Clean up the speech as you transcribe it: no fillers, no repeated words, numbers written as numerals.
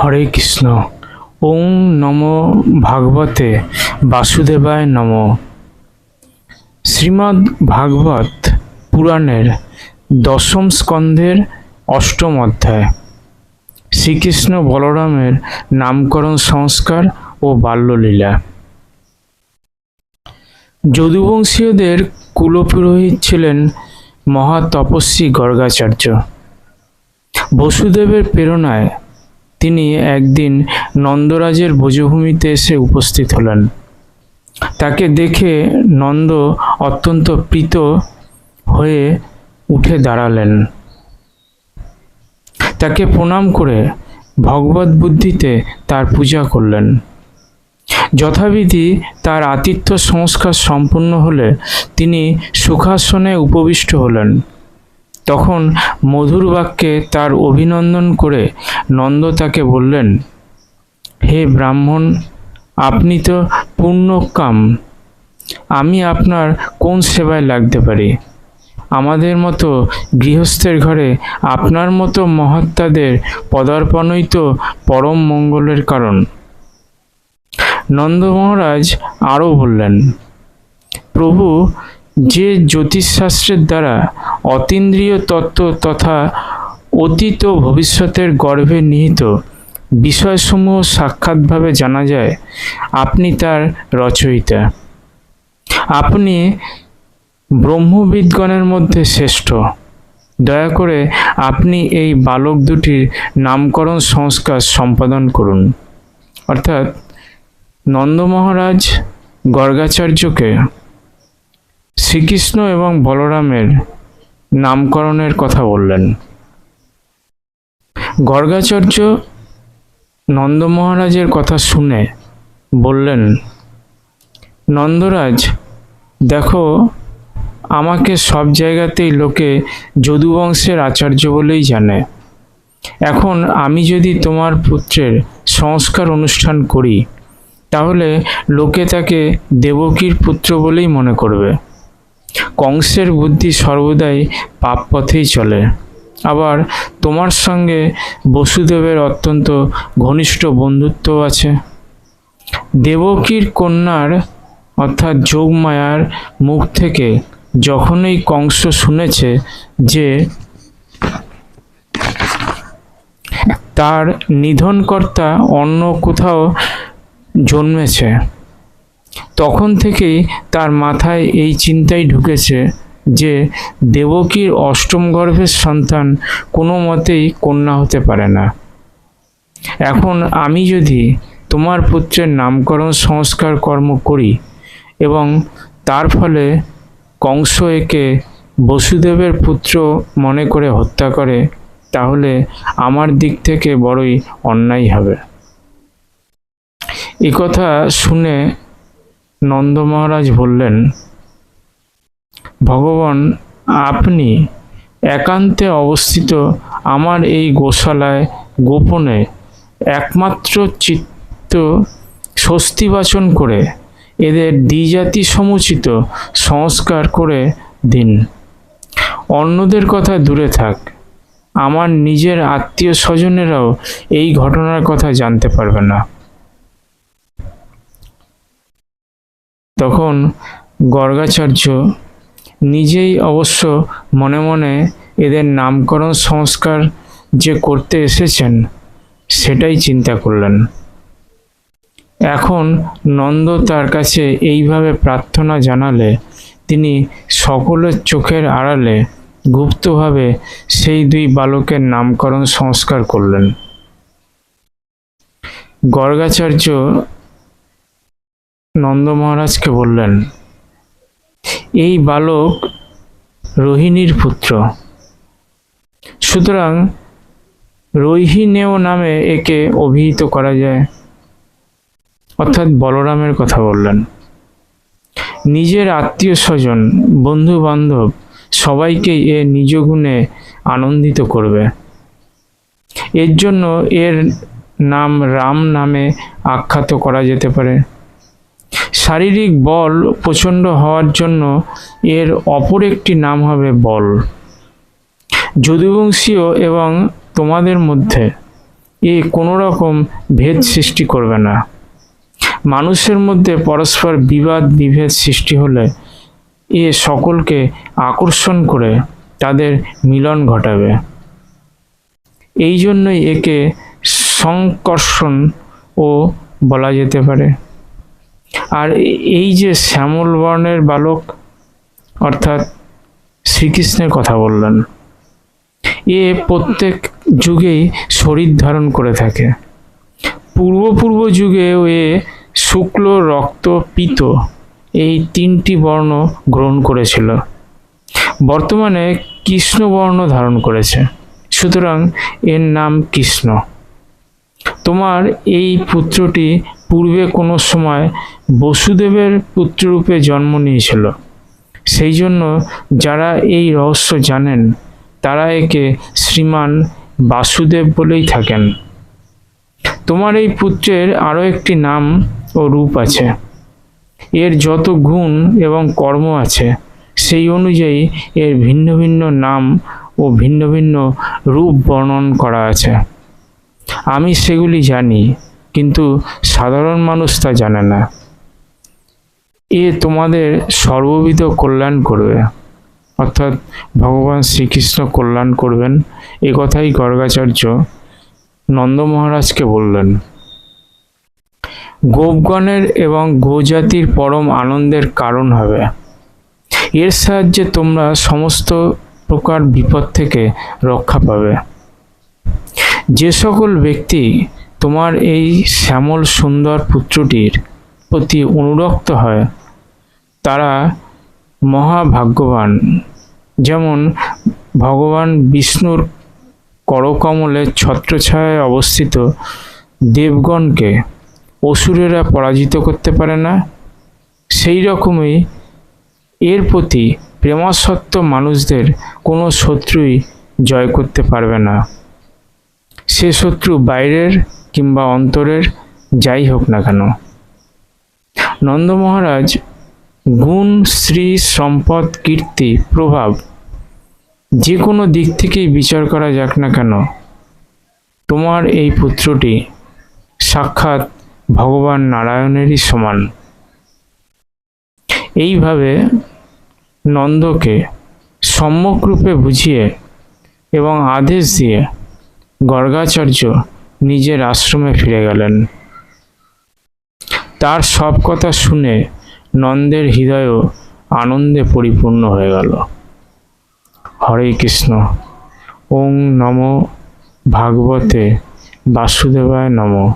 হরে কৃষ্ণ। ওং নমো ভাগবতে বাসুদেবায় নমো। শ্রীমদ্ ভাগবত পুরাণের দশম স্কন্ধের অষ্টম অধ্যায়, শ্রীকৃষ্ণ বলরামের নামকরণ সংস্কার ও বাল্যলীলা। যদুবংশীয়দের কুলপুরোহিত ছিলেন মহা তপস্বী গর্গাচার্য। বসুদেবের প্রেরণায় তিনি একদিন নন্দরাজের ভোজভূমিতে এসে উপস্থিত হলেন। তাকে দেখে নন্দ অত্যন্ত প্রীত হয়ে উঠে দাঁড়ালেন। তাকে প্রণাম করে ভগবত বুদ্ধিতে তার পূজা করলেন। যথাবিধি তার আতিথ্য সংস্কার সম্পন্ন হলে তিনি সুখাসনে উপবিষ্ট হলেন। তখন মধুর বাক্যে তার অভিনন্দন করে নন্দ তাকে বললেন, হে ব্রাহ্মণ, আপনি তো পুণ্যকাম, আমি আপনার কোন সেবায় লাগতে পারি? আমাদের মতো গৃহস্থের ঘরে আপনার মতো মহাত্মাদের পদার্পণই তো পরম মঙ্গলের কারণ। নন্দ মহারাজ আরও বললেন, প্রভু, যে জ্যোতিষশাস্ত্রের দ্বারা অতীন্দ্রিয় তত্ত্ব তথা অতীত ভবিষ্যতের গর্ভে নিহিত বিষয়সমূহ সাক্ষাৎভাবে জানা যায়, আপনি তার রচয়িতা। আপনি ব্রহ্মবিদগণের মধ্যে শ্রেষ্ঠ। দয়া করে আপনি এই বালক দুটির নামকরণ সংস্কার সম্পাদন করুন। অর্থাৎ নন্দ মহারাজ গর্গাচার্যকে শ্রীকৃষ্ণ এবং বলরামের নামকরণের কথা বললেন। গর্গাচার্য নন্দ মহারাজের কথা শুনে বললেন, নন্দরাজ, দেখো, আমাকে সব জায়গাতেই লোকে যদুবংশের আচার্য বলেই জানে। এখন আমি যদি তোমার পুত্রের সংস্কার অনুষ্ঠান করি, তাহলে লোকে তাকে দেবকীর পুত্র বলেই মনে করবে। কংসের বুদ্ধি সর্বদাই পাপ পথেই চলে। আবার তোমার সঙ্গে বসুদেবের অত্যন্ত ঘনিষ্ঠ বন্ধুত্ব আছে। দেবকীর কন্যার অর্থাৎ যোগমায়ার মুখ থেকে যখনই কংস শুনেছে যে তার নিধনকর্তা অন্য কোথাও জন্মেছে, তখন থেকেই তার মাথায় এই চিন্তাই ঢুকেছে যে দেবকীর অষ্টম গর্ভের সন্তান কোনো মতেই কন্যা হতে পারে না। এখন আমি যদি তোমার পুত্রের নামকরণ সংস্কার কর্ম করি এবং তার ফলে কংস একে বসুদেবের পুত্র মনে করে হত্যা করে, তাহলে আমার দিক থেকে বড়ই অন্যায় হবে। এ কথা শুনে নন্দ মহারাজ বললেন, ভগবান, আপনি একান্তে অবস্থিত আমার এই গোশালায় গোপনে একমাত্র চিত্ত স্বস্তিবাচন করে এদের দ্বিজাতি সমুচিত সংস্কার করে দিন। অন্যদের কথা দূরে থাক, আমার নিজের আত্মীয় স্বজনেরাও এই ঘটনার কথা জানতে পারবে না। তখন গর্গাচার্য নিজেই অবশ্য মনে মনে এদের নামকরণ সংস্কার যে করতে এসেছেন সেটাই চিন্তা করলেন। এখন নন্দ তার কাছে এইভাবে প্রার্থনা জানালে তিনি সকলের চোখের আড়ালে গুপ্তভাবে সেই দুই বালকের নামকরণ সংস্কার করলেন। গর্গাচার্য নন্দ মহারাজকে বললেন, এই বালক রোহিণীর পুত্র, সুতরাং রৈহিণেয় নামে একে অভিহিত করা যায়। অর্থাৎ বলরামের কথা বললেন। নিজের আত্মীয় স্বজন, বন্ধু বান্ধব সবাইকেই এ নিজ গুণে আনন্দিত করবে। এর জন্য এর নাম রাম নামে আখ্যাত করা যেতে পারে। শারীরিক বল প্রচণ্ড হওয়ার জন্য এর অপর একটি নাম হবে বল। যদুবংশীয় এবং তোমাদের মধ্যে এ কোনো রকম ভেদ সৃষ্টি করবে না। মানুষের মধ্যে পরস্পর বিবাদ বিভেদ সৃষ্টি হলে এ সকলকে আকর্ষণ করে তাদের মিলন ঘটাবে। এই জন্যই একে সংকর্ষণ ও বলা যেতে পারে। আর এই যে শ্যামল বর্ণের বালক অর্থাৎ শ্রীকৃষ্ণের কথা বললেন, এ প্রত্যেক যুগেই শরীর ধারণ করে থাকে। পূর্ব যুগেও এ শুক্ল, রক্ত, পীত এই তিনটি বর্ণ গ্রহণ করেছিল। বর্তমানে কৃষ্ণ বর্ণ ধারণ করেছে, সুতরাং এর নাম কৃষ্ণ। তোমার এই পুত্রটি পূর্বে কোনো সময় বসুদেবের পুত্ররূপে জন্ম নিয়েছিল। সেই জন্য যারা এই রহস্য জানেন তারা একে শ্রীমান বাসুদেব বলেই থাকেন। তোমার এই পুত্রের আরও একটি নাম ও রূপ আছে। এর যত গুণ এবং কর্ম আছে সেই অনুযায়ী এর ভিন্ন ভিন্ন নাম ও ভিন্ন ভিন্ন রূপ বর্ণন করা আছে। আমি সেগুলি জানি, কিন্তু সাধারণ মানুষ তা জানে না। এ তোমাদের সর্ববিধ কল্যাণ করবে, অর্থাৎ ভগবান শ্রীকৃষ্ণ কল্যাণ করবেন, এ কথাই গর্গাচার্য নন্দ মহারাজকে বললেন। গোপগণের এবং গোজাতির পরম আনন্দের কারণ হবে। এর সাহায্যে তোমরা সমস্ত প্রকার বিপদ থেকে রক্ষা পাবে। যে সকল ব্যক্তি তোমার এই শ্যামল সুন্দর পুত্রটির প্রতি অনুরক্ত হয় তারা মহাভাগ্যবান। যেমন ভগবান বিষ্ণুর করকমলে ছত্রছায়ায় অবস্থিত দেবগণকে অসুরেরা পরাজিত করতে পারে না, সেই রকমই এর প্রতি প্রেমাসক্ত মানুষদের কোনো শত্রুই জয় করতে পারবে না। সে শত্রু বাইরের কিংবা অন্তরের যাই হোক না কেন। নন্দ মহারাজ গুণ, শ্রী, সম্পদ, কীর্তি, প্রভাব যে কোনো দিক থেকেই বিচার করা যাক না কেন, তোমার এই পুত্রটি সাক্ষাৎ ভগবান নারায়ণেরই সমান। এইভাবে নন্দকে সম্যক রূপে বুঝিয়ে এবং আদেশ দিয়ে গর্গাচার্য নিজের আশ্রমে ফিরে গেলেন। তার সব কথা শুনে নন্দের হৃদয়ও আনন্দে পরিপূর্ণ হয়ে গেল। হরে কৃষ্ণ। ওং নমো ভাগবতে বাসুদেবায় নমঃ।